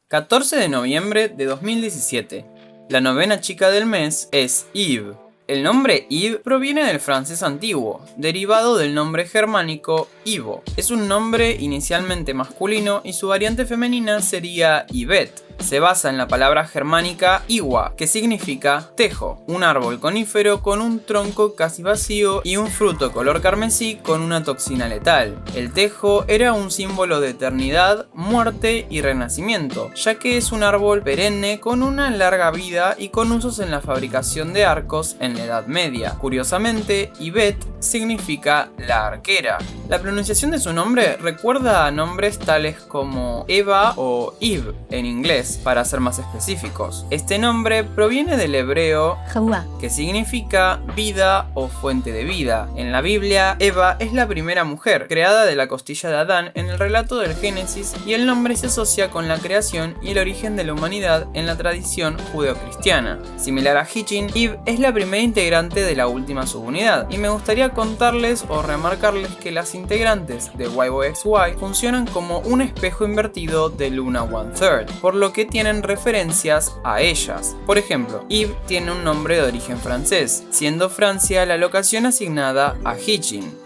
14 de noviembre de 2017. La novena chica del mes es Eve. El nombre Eve proviene del francés antiguo, derivado del nombre germánico Ivo. Es un nombre inicialmente masculino y su variante femenina sería Yvette. Se basa en la palabra germánica Iwa, que significa tejo, un árbol conífero con un tronco casi vacío y un fruto color carmesí con una toxina letal. El tejo era un símbolo de eternidad, muerte y renacimiento, ya que es un árbol perenne con una larga vida y con usos en la fabricación de arcos en la Edad Media. Curiosamente, Yvette significa la arquera. La pronunciación de su nombre recuerda a nombres tales como Eva o Eve en inglés, para ser más específicos. Este nombre proviene del hebreo Hawá, que significa vida o fuente de vida. En la Biblia, Eva es la primera mujer creada de la costilla de Adán en el relato del Génesis, y el nombre se asocia con la creación y el origen de la humanidad en la tradición judeocristiana. Similar a Hitchin, Eve es la primera integrante de la última subunidad, y me gustaría contarles o remarcarles que las integrantes de YYXY funcionan como un espejo invertido de Luna One Third, por lo que tienen referencias a ellas. Por ejemplo, Eve tiene un nombre de origen francés, siendo Francia la locación asignada a Hitchin.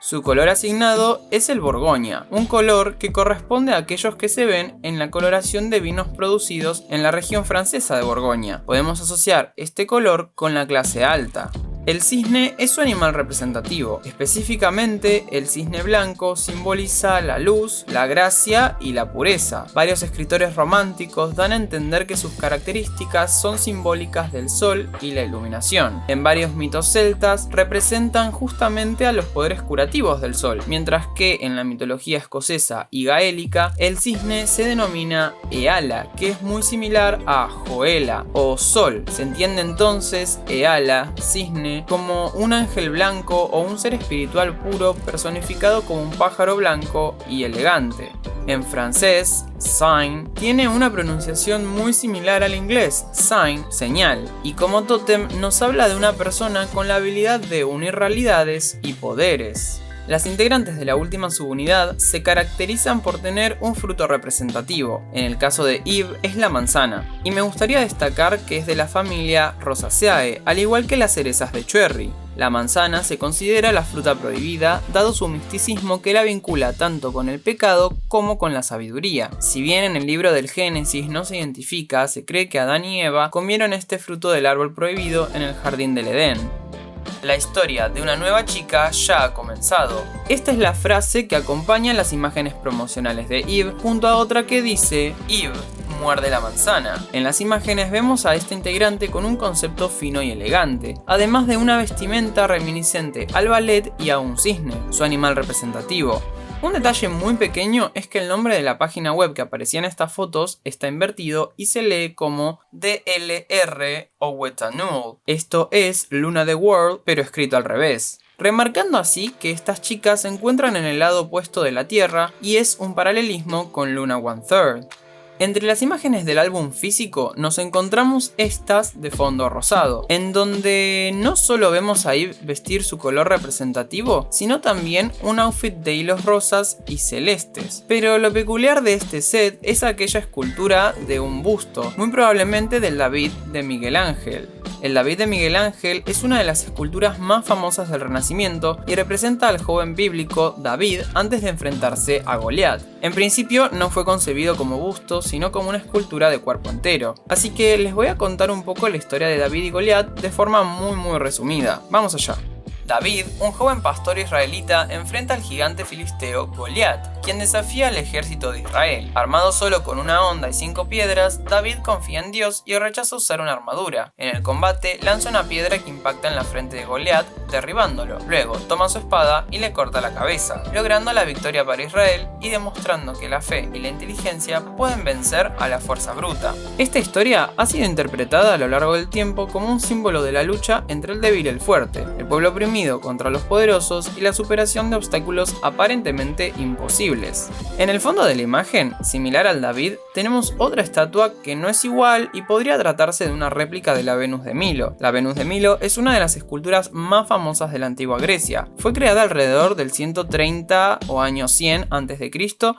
Su color asignado es el Borgoña, un color que corresponde a aquellos que se ven en la coloración de vinos producidos en la región francesa de Borgoña. Podemos asociar este color con la clase alta. El cisne es su animal representativo. Específicamente, el cisne blanco simboliza la luz, la gracia y la pureza. Varios escritores románticos dan a entender que sus características son simbólicas del sol y la iluminación. En varios mitos celtas representan justamente a los poderes curativos del sol, mientras que en la mitología escocesa y gaélica el cisne se denomina Eala, que es muy similar a Joela o sol. Se entiende entonces Eala, cisne, como un ángel blanco o un ser espiritual puro personificado como un pájaro blanco y elegante. En francés, sign tiene una pronunciación muy similar al inglés, sign, señal, y como tótem nos habla de una persona con la habilidad de unir realidades y poderes. Las integrantes de la última subunidad se caracterizan por tener un fruto representativo. En el caso de Eve es la manzana, y me gustaría destacar que es de la familia Rosaceae, al igual que las cerezas de cherry. La manzana se considera la fruta prohibida, dado su misticismo que la vincula tanto con el pecado como con la sabiduría. Si bien en el libro del Génesis no se identifica, se cree que Adán y Eva comieron este fruto del árbol prohibido en el jardín del Edén. La historia de una nueva chica ya ha comenzado. Esta es la frase que acompaña las imágenes promocionales de Eve, junto a otra que dice: Eve, muerde la manzana. En las imágenes vemos a esta integrante con un concepto fino y elegante, además de una vestimenta reminiscente al ballet y a un cisne, su animal representativo. Un detalle muy pequeño es que el nombre de la página web que aparecía en estas fotos está invertido y se lee como DLR o Wetanul. Esto es Luna the World, pero escrito al revés. Remarcando así que estas chicas se encuentran en el lado opuesto de la Tierra y es un paralelismo con Luna One Third. Entre las imágenes del álbum físico nos encontramos estas de fondo rosado, en donde no solo vemos a Eve vestir su color representativo, sino también un outfit de hilos rosas y celestes. Pero lo peculiar de este set es aquella escultura de un busto, muy probablemente del David de Miguel Ángel. El David de Miguel Ángel es una de las esculturas más famosas del Renacimiento y representa al joven bíblico David antes de enfrentarse a Goliat. En principio no fue concebido como busto, sino como una escultura de cuerpo entero. Así que les voy a contar un poco la historia de David y Goliat de forma muy resumida. Vamos allá. David, un joven pastor israelita, enfrenta al gigante filisteo Goliat, quien desafía al ejército de Israel. Armado solo con una honda y 5 piedras, David confía en Dios y rechaza usar una armadura. En el combate, lanza una piedra que impacta en la frente de Goliat, derribándolo. Luego, toma su espada y le corta la cabeza, logrando la victoria para Israel y demostrando que la fe y la inteligencia pueden vencer a la fuerza bruta. Esta historia ha sido interpretada a lo largo del tiempo como un símbolo de la lucha entre el débil y el fuerte, el pueblo oprimido oprimido contra los poderosos y la superación de obstáculos aparentemente imposibles. En el fondo de la imagen, similar al David, tenemos otra estatua que no es igual y podría tratarse de una réplica de la Venus de Milo. La Venus de Milo es una de las esculturas más famosas de la antigua Grecia. Fue creada alrededor del 130 o año 100 a.C.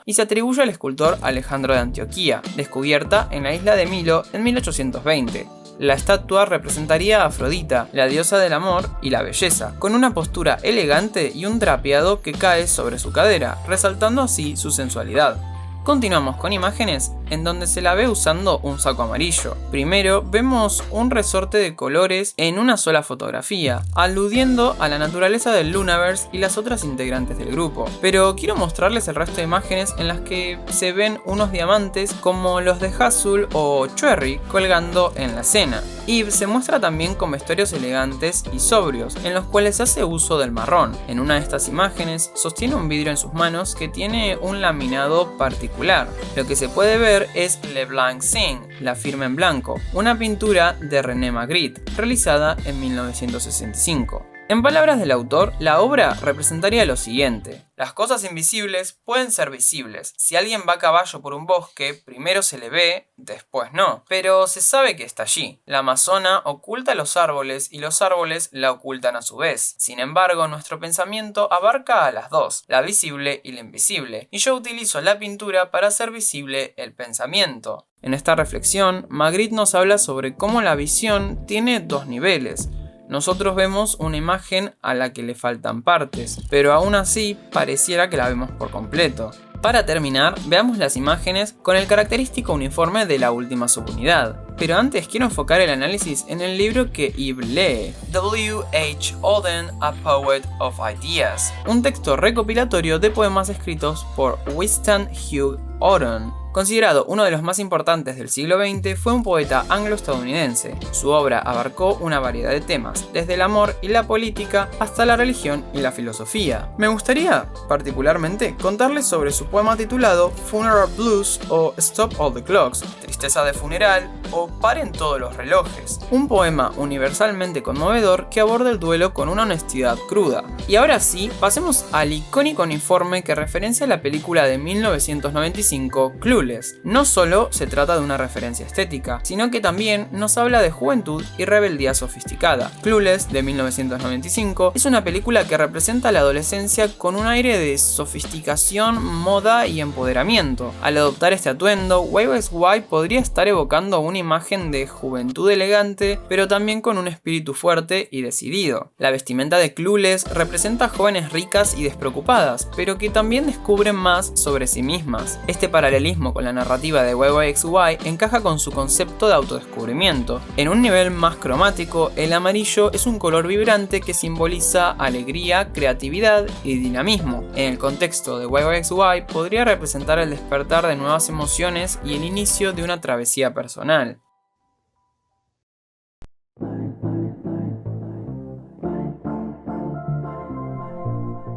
y se atribuye al escultor Alejandro de Antioquía, descubierta en la isla de Milo en 1820. La estatua representaría a Afrodita, la diosa del amor y la belleza, con una postura elegante y un drapeado que cae sobre su cadera, resaltando así su sensualidad. Continuamos con imágenes en donde se la ve usando un saco amarillo. Primero vemos un resorte de colores en una sola fotografía, aludiendo a la naturaleza del Lunaverse y las otras integrantes del grupo. Pero quiero mostrarles el resto de imágenes en las que se ven unos diamantes como los de Hazel o Cherry colgando en la escena. Eve se muestra también con vestuarios elegantes y sobrios, en los cuales hace uso del marrón. En una de estas imágenes sostiene un vidrio en sus manos que tiene un laminado particular. Lo que se puede ver es Le Blanc Signe, la firma en blanco, una pintura de René Magritte, realizada en 1965. En palabras del autor, la obra representaría lo siguiente: las cosas invisibles pueden ser visibles. Si alguien va a caballo por un bosque, primero se le ve, después no. Pero se sabe que está allí. La amazona oculta los árboles y los árboles la ocultan a su vez. Sin embargo, nuestro pensamiento abarca a las dos, la visible y la invisible. Y yo utilizo la pintura para hacer visible el pensamiento. En esta reflexión, Magritte nos habla sobre cómo la visión tiene dos niveles. Nosotros vemos una imagen a la que le faltan partes, pero aún así pareciera que la vemos por completo. Para terminar, veamos las imágenes con el característico uniforme de la última subunidad. Pero antes quiero enfocar el análisis en el libro que Eve lee, W. H. Auden, A Poet of Ideas, un texto recopilatorio de poemas escritos por Winston Hugh Auden. Considerado uno de los más importantes del siglo XX, fue un poeta anglo-estadounidense. Su obra abarcó una variedad de temas, desde el amor y la política hasta la religión y la filosofía. Me gustaría, particularmente, contarles sobre su poema titulado Funeral Blues o Stop All the Clocks, Tristeza de funeral o Paren todos los relojes. Un poema universalmente conmovedor que aborda el duelo con una honestidad cruda. Y ahora sí, pasemos al icónico uniforme que referencia la película de 1995 Clueless. No solo se trata de una referencia estética, sino que también nos habla de juventud y rebeldía sofisticada. Clueless, de 1995, es una película que representa la adolescencia con un aire de sofisticación, moda y empoderamiento. Al adoptar este atuendo, YXY podría estar evocando una imagen de juventud elegante, pero también con un espíritu fuerte y decidido. La vestimenta de Clueless representa a jóvenes ricas y despreocupadas, pero que también descubren más sobre sí mismas. Este paralelismo con la narrativa de YXY encaja con su concepto de autodescubrimiento. En un nivel más cromático, el amarillo es un color vibrante que simboliza alegría, creatividad y dinamismo. En el contexto de YXY podría representar el despertar de nuevas emociones y el inicio de una travesía personal.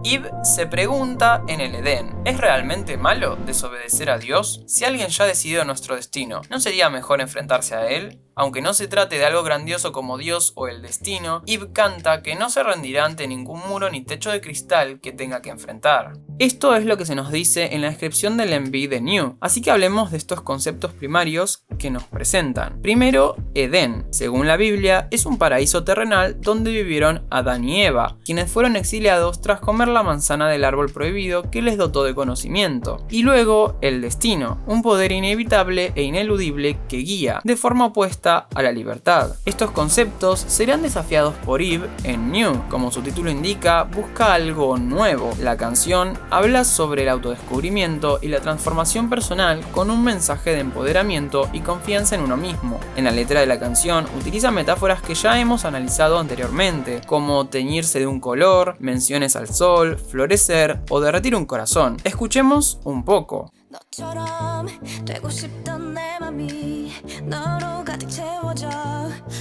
Eve se pregunta en el Edén: ¿es realmente malo desobedecer a Dios? Si alguien ya decidió nuestro destino, ¿no sería mejor enfrentarse a él? Aunque no se trate de algo grandioso como Dios o el destino, Eve canta que no se rendirá ante ningún muro ni techo de cristal que tenga que enfrentar. Esto es lo que se nos dice en la descripción del MV de New, así que hablemos de estos conceptos primarios que nos presentan. Primero, Edén, según la Biblia, es un paraíso terrenal donde vivieron Adán y Eva, quienes fueron exiliados tras comer la manzana del árbol prohibido que les dotó de conocimiento. Y luego, el destino, un poder inevitable e ineludible que guía, de forma opuesta a la libertad. Estos conceptos serán desafiados por Eve en New. Como su título indica, busca algo nuevo. La canción habla sobre el autodescubrimiento y la transformación personal con un mensaje de empoderamiento y confianza en uno mismo. En la letra de la canción utiliza metáforas que ya hemos analizado anteriormente, como teñirse de un color, menciones al sol, florecer o derretir un corazón. Escuchemos un poco. 너처럼 되고 싶던 내 맘이 너로 가득 채워져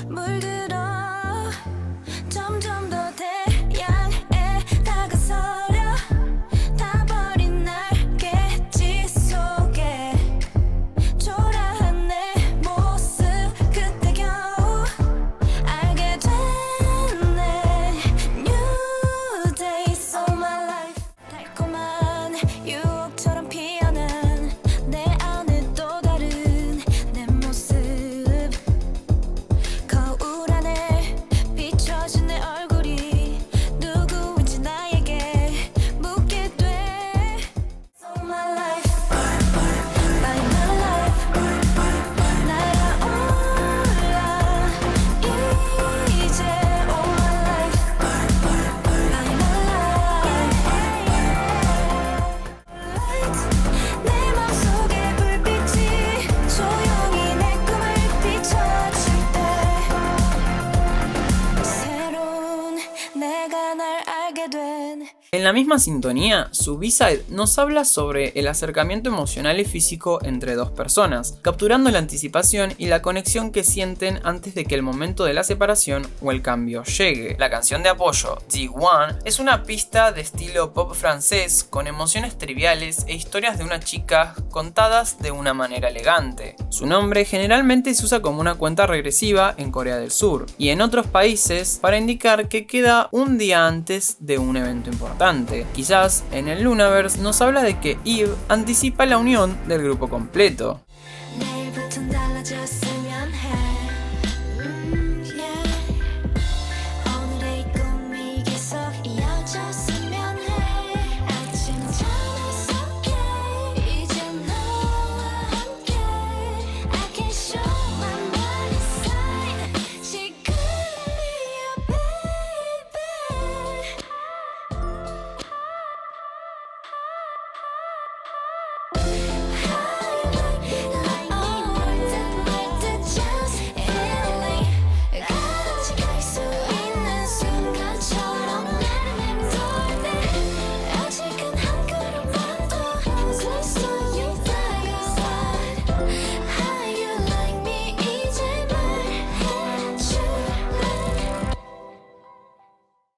물들어 점점 더 태양에 다가서려 타버린 날개짓 속에 초라한 내 모습 그때 겨우 알게 됐네 New En la misma sintonía, su B-side nos habla sobre el acercamiento emocional y físico entre dos personas, capturando la anticipación y la conexión que sienten antes de que el momento de la separación o el cambio llegue. La canción de apoyo, D1, es una pista de estilo pop francés con emociones triviales e historias de una chica contadas de una manera elegante. Su nombre generalmente se usa como una cuenta regresiva en Corea del Sur y en otros países para indicar que queda un día antes de un evento importante. Quizás en el Lunaverse nos habla de que Eve anticipa la unión del grupo completo.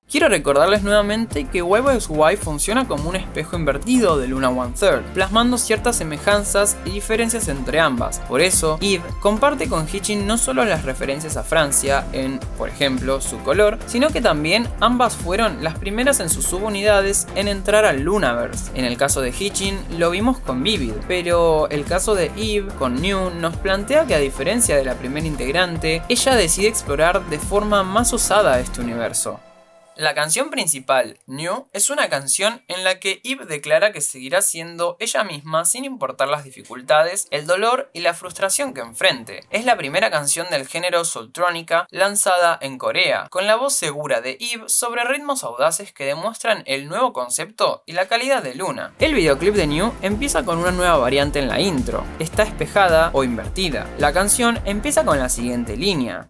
Quiero recordarles nuevamente que YYXY funciona como un espejo invertido de Luna One Third, plasmando ciertas semejanzas y diferencias entre ambas. Por eso, Eve comparte con Hee-jin no solo las referencias a Francia en, por ejemplo, su color, sino que también ambas fueron las primeras en sus subunidades en entrar al Lunaverse. En el caso de Hee-jin lo vimos con Vivid, pero el caso de Eve con New nos plantea que, a diferencia de la primera integrante, ella decide explorar de forma más osada este universo. La canción principal, New, es una canción en la que Eve declara que seguirá siendo ella misma sin importar las dificultades, el dolor y la frustración que enfrente. Es la primera canción del género soultrónica lanzada en Corea, con la voz segura de Eve sobre ritmos audaces que demuestran el nuevo concepto y la calidad de Luna. El videoclip de New empieza con una nueva variante en la intro, está espejada o invertida. La canción empieza con la siguiente línea.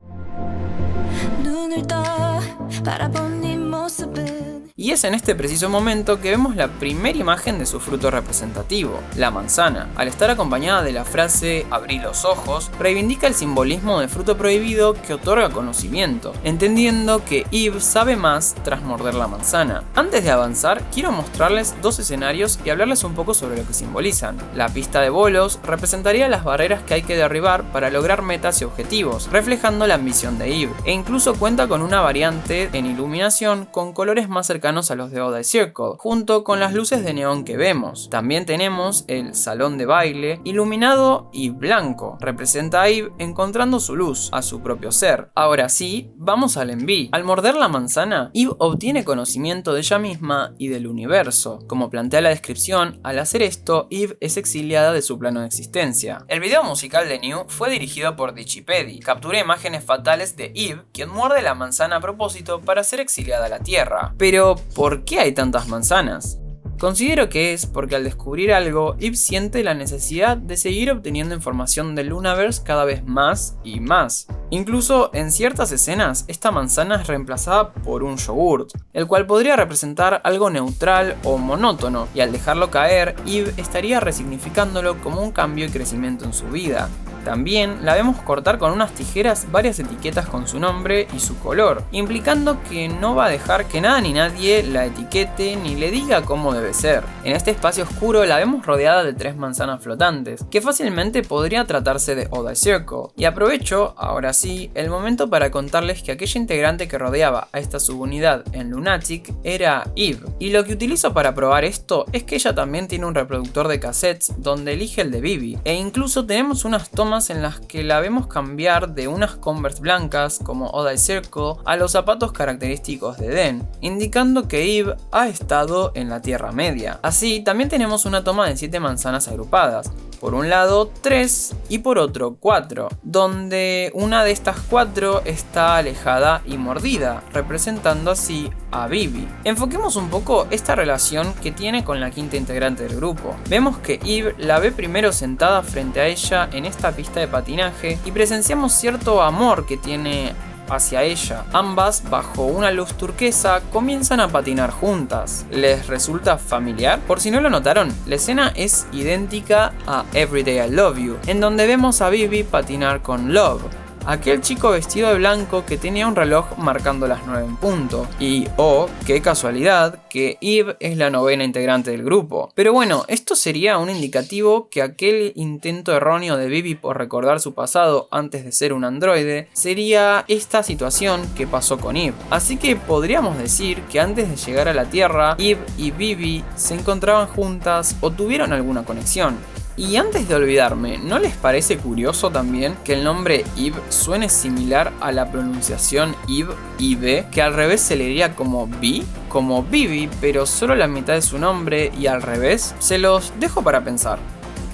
Y es en este preciso momento que vemos la primera imagen de su fruto representativo, la manzana. Al estar acompañada de la frase "abrí los ojos", reivindica el simbolismo del fruto prohibido que otorga conocimiento, entendiendo que Eve sabe más tras morder la manzana. Antes de avanzar, quiero mostrarles dos escenarios y hablarles un poco sobre lo que simbolizan. La pista de bolos representaría las barreras que hay que derribar para lograr metas y objetivos, reflejando la ambición de Eve, e incluso cuenta con una variante en iluminación con colores más cercanos a los de Odd Circle, junto con las luces de neón que vemos. También tenemos el salón de baile iluminado y blanco, representa a Eve encontrando su luz, a su propio ser. Ahora sí, vamos al enví. Al morder la manzana, Eve obtiene conocimiento de ella misma y del universo. Como plantea la descripción, al hacer esto, Eve es exiliada de su plano de existencia. El video musical de New fue dirigido por Dichipedi. Captura imágenes fatales de Eve, quien muerde la manzana a propósito para ser exiliada a la Tierra. Pero, ¿por qué hay tantas manzanas? Considero que es porque al descubrir algo, Eve siente la necesidad de seguir obteniendo información del Lunaverse cada vez más y más. Incluso en ciertas escenas, esta manzana es reemplazada por un yogurt, el cual podría representar algo neutral o monótono, y al dejarlo caer, Eve estaría resignificándolo como un cambio y crecimiento en su vida. También la vemos cortar con unas tijeras varias etiquetas con su nombre y su color, implicando que no va a dejar que nada ni nadie la etiquete ni le diga cómo debe ser. En este espacio oscuro la vemos rodeada de 3 manzanas flotantes, que fácilmente podría tratarse de Odd Circle. Y aprovecho, ahora sí, el momento para contarles que aquella integrante que rodeaba a esta subunidad en Lunatic era Eve. Y lo que utilizo para probar esto es que ella también tiene un reproductor de cassettes donde elige el de Vivi, e incluso tenemos unas tomas en las que la vemos cambiar de unas Converse blancas como Odd Circle a los zapatos característicos de Den, indicando que Eve ha estado en la Tierra Media. Así, también tenemos una toma de 7 manzanas agrupadas, por un lado 3 y por otro 4, donde una de estas 4 está alejada y mordida, representando así a Vivi. Enfoquemos un poco esta relación que tiene con la quinta integrante del grupo. Vemos que Eve la ve primero sentada frente a ella en esta pista de patinaje y presenciamos cierto amor que tiene hacia ella. Ambas, bajo una luz turquesa, comienzan a patinar juntas. ¿Les resulta familiar? Por si no lo notaron, la escena es idéntica a Everyday I Love You, en donde vemos a Bibi patinar con Love, aquel chico vestido de blanco que tenía un reloj marcando las 9 en punto. Y, oh, qué casualidad, que Eve es la novena integrante del grupo. Pero bueno, esto sería un indicativo que aquel intento erróneo de Bibi por recordar su pasado antes de ser un androide sería esta situación que pasó con Eve. Así que podríamos decir que antes de llegar a la Tierra, Eve y Bibi se encontraban juntas o tuvieron alguna conexión. Y antes de olvidarme, ¿no les parece curioso también que el nombre Eve suene similar a la pronunciación Eve, que al revés se leería como Bi, como Bibi, pero solo la mitad de su nombre y al revés? Se los dejo para pensar.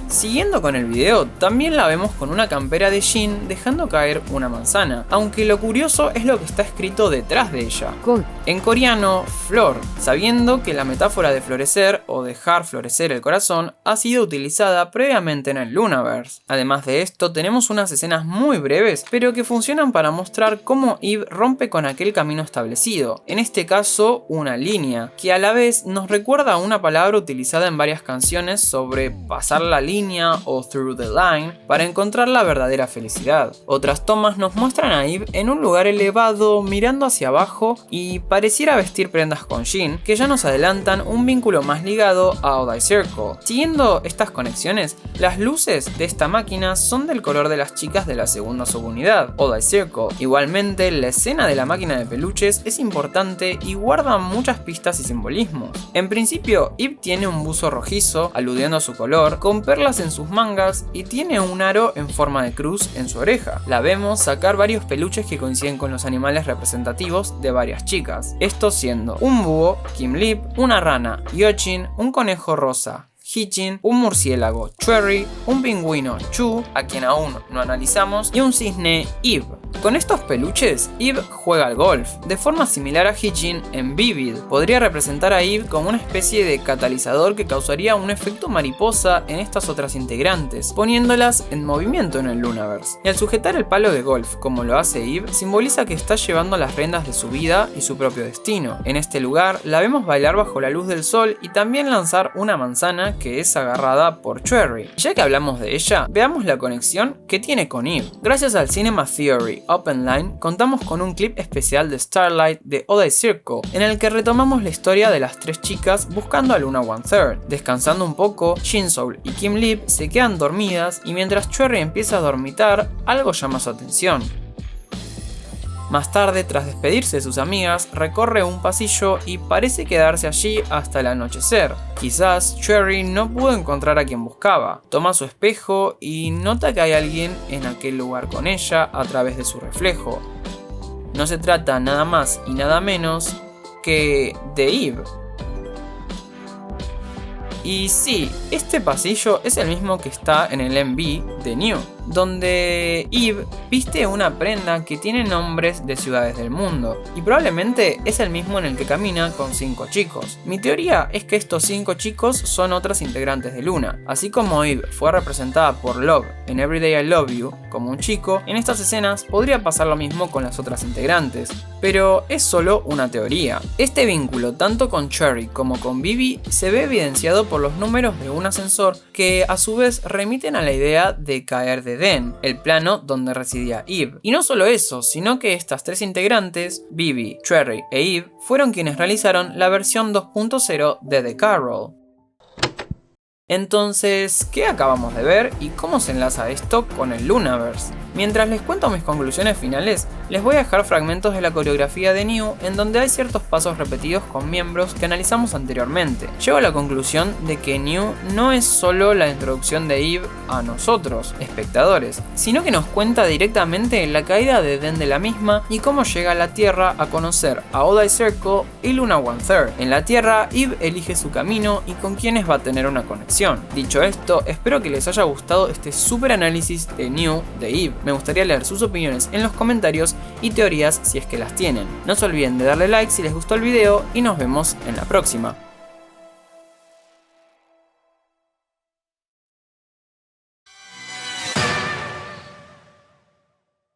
Siguiendo con el video, también la vemos con una campera de Jin dejando caer una manzana, aunque lo curioso es lo que está escrito detrás de ella. En coreano, flor, sabiendo que la metáfora de florecer o dejar florecer el corazón ha sido utilizada previamente en el Lunaverse. Además de esto, tenemos unas escenas muy breves, pero que funcionan para mostrar cómo Eve rompe con aquel camino establecido, en este caso una línea, que a la vez nos recuerda a una palabra utilizada en varias canciones sobre pasar la línea o through the line para encontrar la verdadera felicidad. Otras tomas nos muestran a Eve en un lugar elevado mirando hacia abajo y pareciera vestir prendas con Jin, que ya nos adelantan un vínculo más ligado a Odd Eye Circle. Siguiendo estas conexiones, las luces de esta máquina son del color de las chicas de la segunda subunidad, Odd Eye Circle. Igualmente, la escena de la máquina de peluches es importante y guarda muchas pistas y simbolismos. En principio, Eve tiene un buzo rojizo, aludiendo a su color, con perlas en sus mangas y tiene un aro en forma de cruz en su oreja. La vemos sacar varios peluches que coinciden con los animales representativos de varias chicas, estos siendo un búho, Kim Lip, una rana, Yochin, un conejo rosa, Hee-jin, un murciélago, Cherry, un pingüino, Chu, a quien aún no analizamos, y un cisne, Eve. Con estos peluches, Eve juega al golf, de forma similar a Hee-jin en Vivid. Podría representar a Eve como una especie de catalizador que causaría un efecto mariposa en estas otras integrantes, poniéndolas en movimiento en el Lunaverse. Y al sujetar el palo de golf, como lo hace Eve, simboliza que está llevando las riendas de su vida y su propio destino. En este lugar, la vemos bailar bajo la luz del sol y también lanzar una manzana que es agarrada por Cherry. Ya que hablamos de ella, veamos la conexión que tiene con Eve. Gracias al Cinema Theory Open Line, contamos con un clip especial de Starlight de Odd Eye Circle, en el que retomamos la historia de las tres chicas buscando a Luna One Third. Descansando un poco, Shinsoul y Kim Lip se quedan dormidas y mientras Cherry empieza a dormitar, algo llama su atención. Más tarde, tras despedirse de sus amigas, recorre un pasillo y parece quedarse allí hasta el anochecer. Quizás Cherry no pudo encontrar a quien buscaba. Toma su espejo y nota que hay alguien en aquel lugar con ella a través de su reflejo. No se trata nada más y nada menos que de Eve. Y sí, este pasillo es el mismo que está en el MV de New, donde Eve viste una prenda que tiene nombres de ciudades del mundo, y probablemente es el mismo en el que camina con 5 chicos. Mi teoría es que estos 5 chicos son otras integrantes de Luna. Así como Eve fue representada por Love en Everyday I Love You como un chico, en estas escenas podría pasar lo mismo con las otras integrantes, pero es solo una teoría. Este vínculo tanto con Cherry como con Bibi se ve evidenciado por los números de un ascensor que a su vez remiten a la idea de caer de Den, el plano donde residía Eve. Y no solo eso, sino que estas tres integrantes, Bibi, Cherry e Eve, fueron quienes realizaron la versión 2.0 de The Carol. Entonces, ¿qué acabamos de ver y cómo se enlaza esto con el Lunaverse? Mientras les cuento mis conclusiones finales, les voy a dejar fragmentos de la coreografía de New en donde hay ciertos pasos repetidos con miembros que analizamos anteriormente. Llego a la conclusión de que New no es solo la introducción de Eve a nosotros, espectadores, sino que nos cuenta directamente la caída de Den de la misma y cómo llega a la Tierra a conocer a Odd Eye Circle y Luna One Third. En la Tierra, Eve elige su camino y con quienes va a tener una conexión. Dicho esto, espero que les haya gustado este super análisis de New de Eve. Me gustaría leer sus opiniones en los comentarios y teorías si es que las tienen. No se olviden de darle like si les gustó el video y nos vemos en la próxima.